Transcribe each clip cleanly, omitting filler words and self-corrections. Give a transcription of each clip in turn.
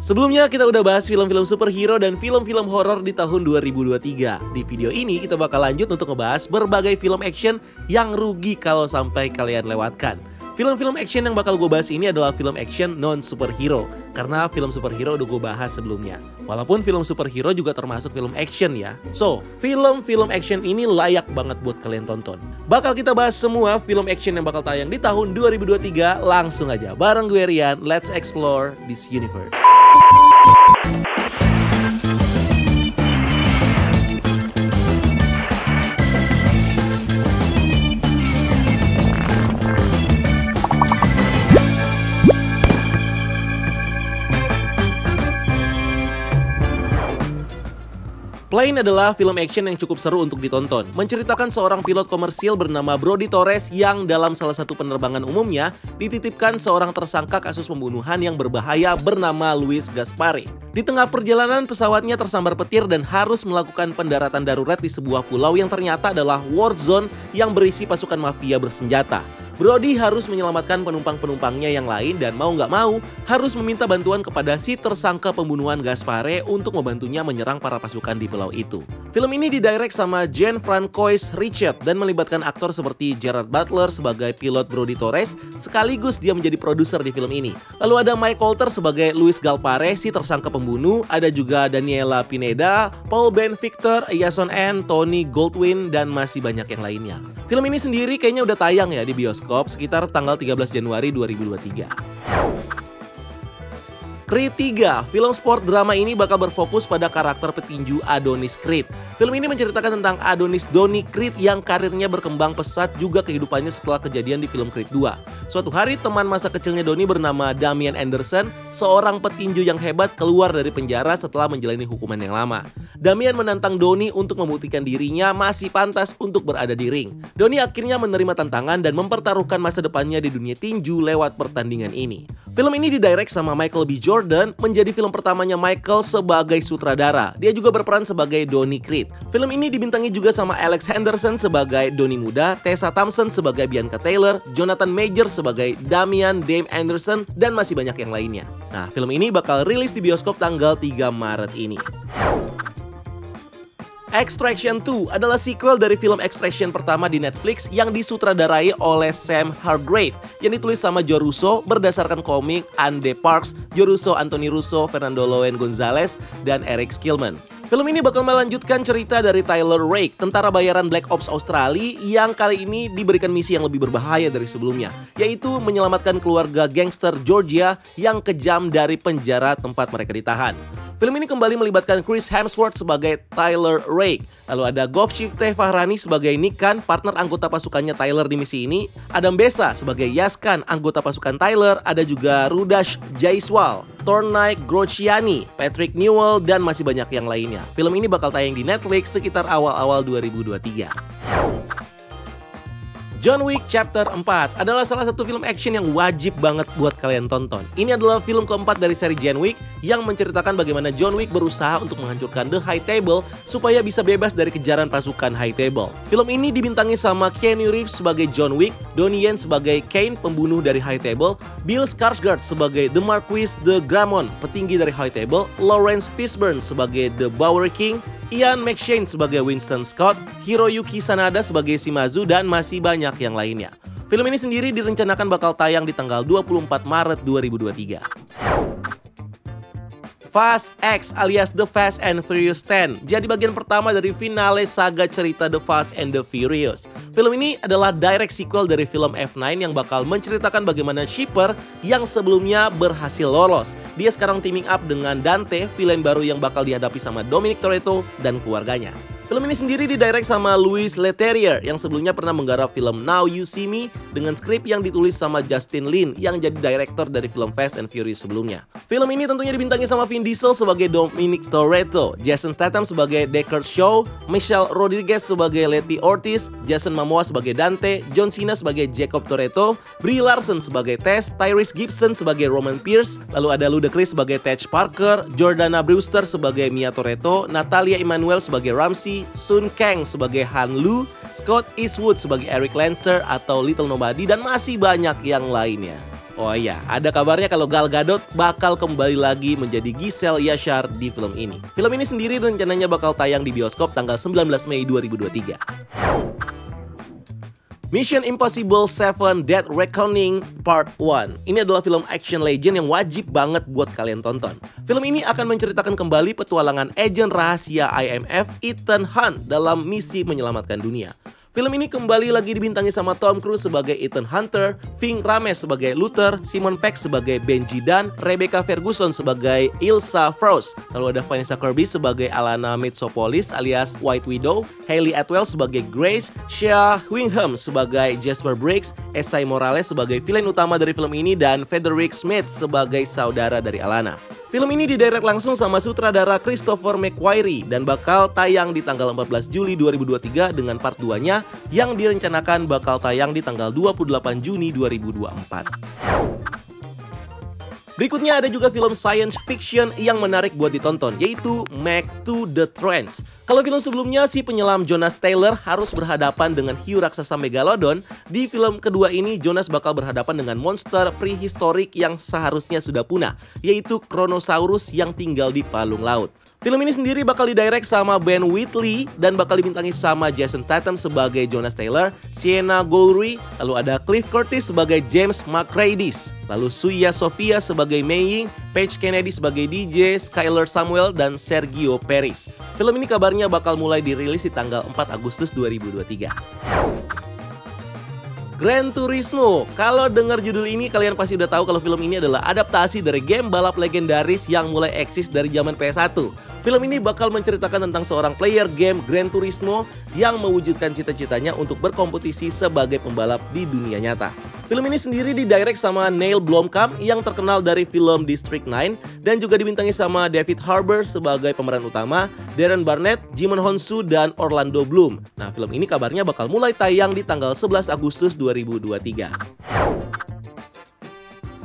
Sebelumnya kita udah bahas film-film superhero dan film-film horor di tahun 2023. Di video ini kita bakal lanjut untuk ngebahas berbagai film action yang rugi kalau sampai kalian lewatkan. Film-film action yang bakal gue bahas ini adalah film action non-superhero, karena film superhero udah gue bahas sebelumnya. Walaupun film superhero juga termasuk film action ya. So, film-film action ini layak banget buat kalian tonton. Bakal kita bahas semua film action yang bakal tayang di tahun 2023. Langsung aja, bareng gue Rian, let's explore this universe. Plane adalah film action yang cukup seru untuk ditonton. Menceritakan seorang pilot komersil bernama Brodie Torres yang dalam salah satu penerbangan umumnya dititipkan seorang tersangka kasus pembunuhan yang berbahaya bernama Luis Gaspare. Di tengah perjalanan pesawatnya tersambar petir dan harus melakukan pendaratan darurat di sebuah pulau yang ternyata adalah war zone yang berisi pasukan mafia bersenjata. Brodie harus menyelamatkan penumpang-penumpangnya yang lain dan mau nggak mau harus meminta bantuan kepada si tersangka pembunuhan Gaspare untuk membantunya menyerang para pasukan di pulau itu. Film ini didirect sama Jean-Francois Richet dan melibatkan aktor seperti Gerard Butler sebagai pilot Brodie Torres, sekaligus dia menjadi produser di film ini. Lalu ada Mike Colter sebagai Luis Galpare, si tersangka pembunuh, ada juga Daniela Pineda, Paul Ben Victor, Jason N, Tony Goldwyn, dan masih banyak yang lainnya. Film ini sendiri kayaknya udah tayang ya di bioskop sekitar tanggal 13 Januari 2023. Creed 3, film sport drama ini bakal berfokus pada karakter petinju Adonis Creed. Film ini menceritakan tentang Adonis Donnie Creed yang karirnya berkembang pesat juga kehidupannya setelah kejadian di film Creed 2. Suatu hari teman masa kecilnya Donnie bernama Damian Anderson, seorang petinju yang hebat keluar dari penjara setelah menjalani hukuman yang lama. Damian menantang Donnie untuk membuktikan dirinya masih pantas untuk berada di ring. Donnie akhirnya menerima tantangan dan mempertaruhkan masa depannya di dunia tinju lewat pertandingan ini. Film ini didirect sama Michael B. Jordan, menjadi film pertamanya Michael sebagai sutradara. Dia juga berperan sebagai Donnie Creed. Film ini dibintangi juga sama Alex Henderson sebagai Donnie muda, Tessa Thompson sebagai Bianca Taylor, Jonathan Major sebagai Damian Dame Anderson, dan masih banyak yang lainnya. Nah, film ini bakal rilis di bioskop tanggal 3 Maret ini. Extraction 2 adalah sequel dari film Extraction pertama di Netflix yang disutradarai oleh Sam Hargrave yang ditulis sama Joe Russo berdasarkan komik Andy Parks, Joe Russo, Anthony Russo, Fernando Loen Gonzalez, dan Eric Skillman. Film ini bakal melanjutkan cerita dari Tyler Rake, tentara bayaran Black Ops Australia yang kali ini diberikan misi yang lebih berbahaya dari sebelumnya, yaitu menyelamatkan keluarga gangster Georgia yang kejam dari penjara tempat mereka ditahan. Film ini kembali melibatkan Chris Hemsworth sebagai Tyler Rake. Lalu ada Govshifte Fahrani sebagai Nick Khan, partner anggota pasukannya Tyler di misi ini. Adam Besa sebagai Yaskan, anggota pasukan Tyler. Ada juga Rudash Jaiswal, Tornai Grociani, Patrick Newell, dan masih banyak yang lainnya. Film ini bakal tayang di Netflix sekitar awal-awal 2023. John Wick Chapter 4 adalah salah satu film action yang wajib banget buat kalian tonton. Ini adalah film keempat dari seri John Wick yang menceritakan bagaimana John Wick berusaha untuk menghancurkan The High Table supaya bisa bebas dari kejaran pasukan High Table. Film ini dibintangi sama Keanu Reeves sebagai John Wick, Donnie Yen sebagai Kane, pembunuh dari High Table, Bill Skarsgård sebagai The Marquis de Gramont, petinggi dari High Table, Lawrence Fishburne sebagai The Bower King, Ian McShane sebagai Winston Scott, Hiroyuki Sanada sebagai Shimazu, dan masih banyak yang lainnya. Film ini sendiri direncanakan bakal tayang di tanggal 24 Maret 2023. Fast X alias The Fast and Furious 10 jadi bagian pertama dari finale saga cerita The Fast and the Furious. Film ini adalah direct sequel dari film F9 yang bakal menceritakan bagaimana Shipper yang sebelumnya berhasil lolos. Dia sekarang teaming up dengan Dante, villain baru yang bakal dihadapi sama Dominic Toretto dan keluarganya. Film ini sendiri didirect sama Louis Leterrier yang sebelumnya pernah menggarap film Now You See Me dengan skrip yang ditulis sama Justin Lin yang jadi director dari film Fast and Furious sebelumnya. Film ini tentunya dibintangi sama Vin Diesel sebagai Dominic Toretto, Jason Statham sebagai Deckard Shaw, Michelle Rodriguez sebagai Letty Ortiz, Jason Momoa sebagai Dante, John Cena sebagai Jacob Toretto, Brie Larson sebagai Tess, Tyrese Gibson sebagai Roman Pierce, lalu ada Ludacris sebagai Tej Parker, Jordana Brewster sebagai Mia Toretto, Natalia Emmanuel sebagai Ramsey, Sun Kang sebagai Han Lu, Scott Eastwood sebagai Eric Lancer atau Little Nobody, dan masih banyak yang lainnya. Oh iya, ada kabarnya kalau Gal Gadot bakal kembali lagi menjadi Giselle Yashar di film ini. Film ini sendiri rencananya bakal tayang di bioskop tanggal 19 Mei 2023. Mission Impossible 7 Dead Reckoning Part 1. Ini adalah film action legend yang wajib banget buat kalian tonton. Film ini akan menceritakan kembali petualangan agen rahasia IMF Ethan Hunt dalam misi menyelamatkan dunia. Film ini kembali lagi dibintangi sama Tom Cruise sebagai Ethan Hunter, Ving Rhames sebagai Luther, Simon Pegg sebagai Benji Dunn, Rebecca Ferguson sebagai Ilsa Frost, lalu ada Vanessa Kirby sebagai Alana Mitsopolis alias White Widow, Hayley Atwell sebagai Grace, Shea Whigham sebagai Jasper Briggs, Esai Morales sebagai villain utama dari film ini, dan Frederick Smith sebagai saudara dari Alana. Film ini didirect langsung sama sutradara Christopher McQuarrie dan bakal tayang di tanggal 14 Juli 2023 dengan part 2-nya yang direncanakan bakal tayang di tanggal 28 Juni 2024. Berikutnya ada juga film science fiction yang menarik buat ditonton, yaitu Meg to the Trance. Kalau film sebelumnya si penyelam Jonas Taylor harus berhadapan dengan hiu raksasa Megalodon, di film kedua ini Jonas bakal berhadapan dengan monster prehistorik yang seharusnya sudah punah, yaitu Kronosaurus yang tinggal di palung laut. Film ini sendiri bakal didirect sama Ben Wheatley dan bakal dibintangi sama Jason Statham sebagai Jonas Taylor, Sienna Golry, lalu ada Cliff Curtis sebagai James McCready, lalu Suya Sofia sebagai Mei Ying, Paige Kennedy sebagai DJ, Skyler Samuel, dan Sergio Perez. Film ini kabarnya bakal mulai dirilis di tanggal 4 Agustus 2023. Gran Turismo. Kalau dengar judul ini kalian pasti udah tahu kalau film ini adalah adaptasi dari game balap legendaris yang mulai eksis dari zaman PS1. Film ini bakal menceritakan tentang seorang player game Gran Turismo yang mewujudkan cita-citanya untuk berkompetisi sebagai pembalap di dunia nyata. Film ini sendiri didirect sama Neil Blomkamp yang terkenal dari film District 9 dan juga dibintangi sama David Harbour sebagai pemeran utama, Darren Barnett, Jimon Honsu, dan Orlando Bloom. Nah, film ini kabarnya bakal mulai tayang di tanggal 11 Agustus 2023.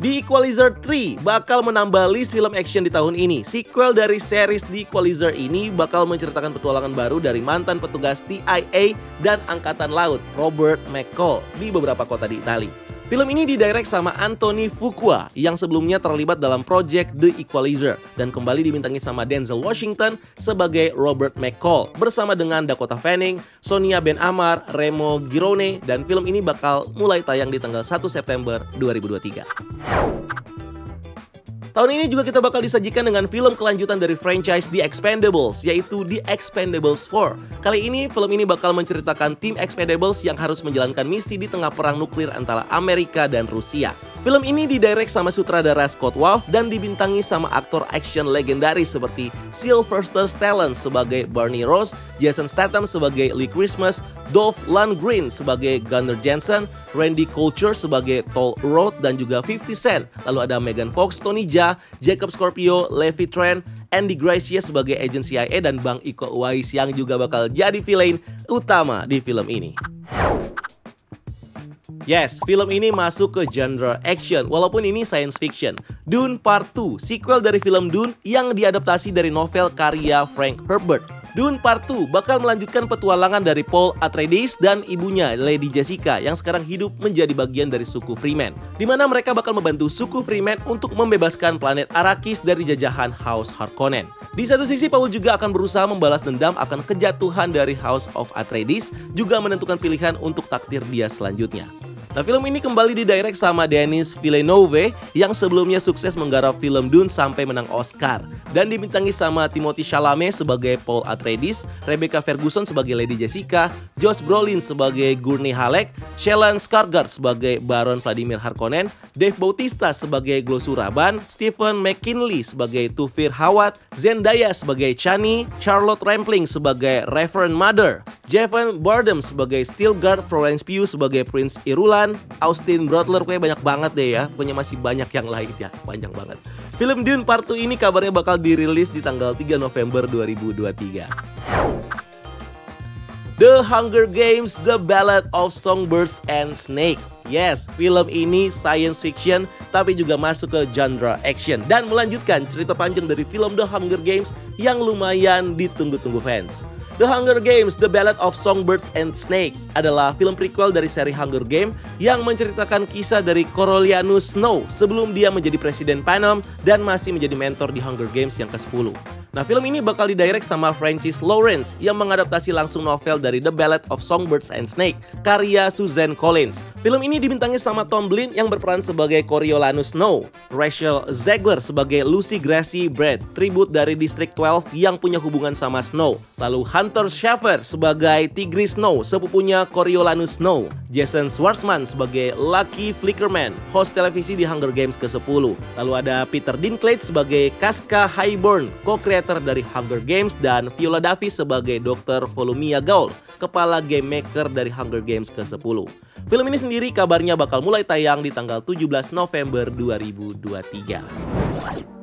The Equalizer 3 bakal menambah list film action di tahun ini. Sequel dari series The Equalizer ini bakal menceritakan petualangan baru dari mantan petugas TIA dan Angkatan Laut Robert McCall di beberapa kota di Italia. Film ini didirect sama Anthony Fuqua yang sebelumnya terlibat dalam project The Equalizer dan kembali dibintangi sama Denzel Washington sebagai Robert McCall bersama dengan Dakota Fanning, Sonia Ben Amar, Remo Girone, dan film ini bakal mulai tayang di tanggal 1 September 2023. Tahun ini juga kita bakal disajikan dengan film kelanjutan dari franchise The Expendables, yaitu The Expendables 4. Kali ini, film ini bakal menceritakan tim Expendables yang harus menjalankan misi di tengah perang nuklir antara Amerika dan Rusia. Film ini didirect sama sutradara Scott Wolf dan dibintangi sama aktor action legendaris seperti Sylvester Stallone sebagai Barney Rose, Jason Statham sebagai Lee Christmas, Dolph Lundgren sebagai Gunnar Jensen, Randy Couture sebagai Toll Roth, dan juga 50 Cent. Lalu ada Megan Fox, Tony Jaa, Jacob Scorpio, Levi Tran, Andy Garcia sebagai agent CIA, dan Bang Iko Uwais yang juga bakal jadi villain utama di film ini. Yes, film ini masuk ke genre action, walaupun ini science fiction. Dune Part 2, sequel dari film Dune yang diadaptasi dari novel karya Frank Herbert. Dune Part 2 bakal melanjutkan petualangan dari Paul Atreides dan ibunya Lady Jessica yang sekarang hidup menjadi bagian dari suku Freeman, di mana mereka bakal membantu suku Freeman untuk membebaskan planet Arrakis dari jajahan House Harkonnen. Di satu sisi, Paul juga akan berusaha membalas dendam akan kejatuhan dari House of Atreides, juga menentukan pilihan untuk takdir dia selanjutnya. Nah, film ini kembali didirect sama Denis Villeneuve yang sebelumnya sukses menggarap film Dune sampai menang Oscar, dan dibintangi sama Timothée Chalamet sebagai Paul Atreides, Rebecca Ferguson sebagai Lady Jessica, Josh Brolin sebagai Gurney Halleck, Stellan Skarsgård sebagai Baron Vladimir Harkonnen, Dave Bautista sebagai Glossu Raban, Stephen McKinley sebagai Tufir Hawat, Zendaya sebagai Chani, Charlotte Rampling sebagai Reverend Mother, Jason Bardem sebagai Stilgar, Florence Pugh sebagai Prince Irulan, Austin Butler, kayak banyak banget deh ya. Pokoknya masih banyak yang lain ya, panjang banget. Film Dune Part 2 ini kabarnya bakal dirilis di tanggal 3 November 2023. The Hunger Games: The Ballad of Songbirds and Snakes. Yes, film ini science fiction tapi juga masuk ke genre action dan melanjutkan cerita panjang dari film The Hunger Games yang lumayan ditunggu-tunggu fans. The Hunger Games: The Ballad of Songbirds and Snakes adalah film prequel dari seri Hunger Games yang menceritakan kisah dari Coriolanus Snow sebelum dia menjadi Presiden Panem dan masih menjadi mentor di Hunger Games yang ke-10. Nah, film ini bakal didirect sama Francis Lawrence yang mengadaptasi langsung novel dari The Ballad of Songbirds and Snakes karya Suzanne Collins. Film ini dibintangi sama Tom Blin yang berperan sebagai Coriolanus Snow, Rachel Zegler sebagai Lucy Gracie Brett, tribut dari District 12 yang punya hubungan sama Snow. Lalu Hunter Schafer sebagai Tigris Snow, sepupunya Coriolanus Snow. Jason Schwartzman sebagai Lucky Flickerman, host televisi di Hunger Games ke-10. Lalu ada Peter Dinklage sebagai Casca Hayburn, co-creator dari Hunger Games, dan Viola Davis sebagai Dr. Volumia Gaul, kepala game maker dari Hunger Games ke-10. Film ini sendiri kabarnya bakal mulai tayang di tanggal 17 November 2023.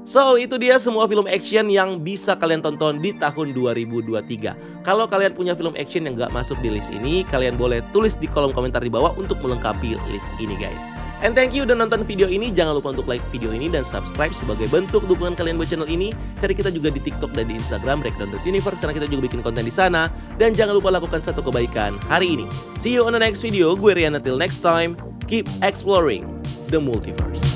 So, itu dia semua film action yang bisa kalian tonton di tahun 2023. Kalau kalian punya film action yang gak masuk di list ini, kalian boleh tulis di kolom komentar di bawah untuk melengkapi list ini, guys. And thank you udah nonton video ini. Jangan lupa untuk like video ini dan subscribe sebagai bentuk dukungan kalian buat channel ini. Cari kita juga di TikTok dan di Instagram Breakdown.universe karena kita juga bikin konten di sana. Dan jangan lupa lakukan satu kebaikan hari ini. See you on the next video. Gue Rian, until next time. Keep exploring the multiverse.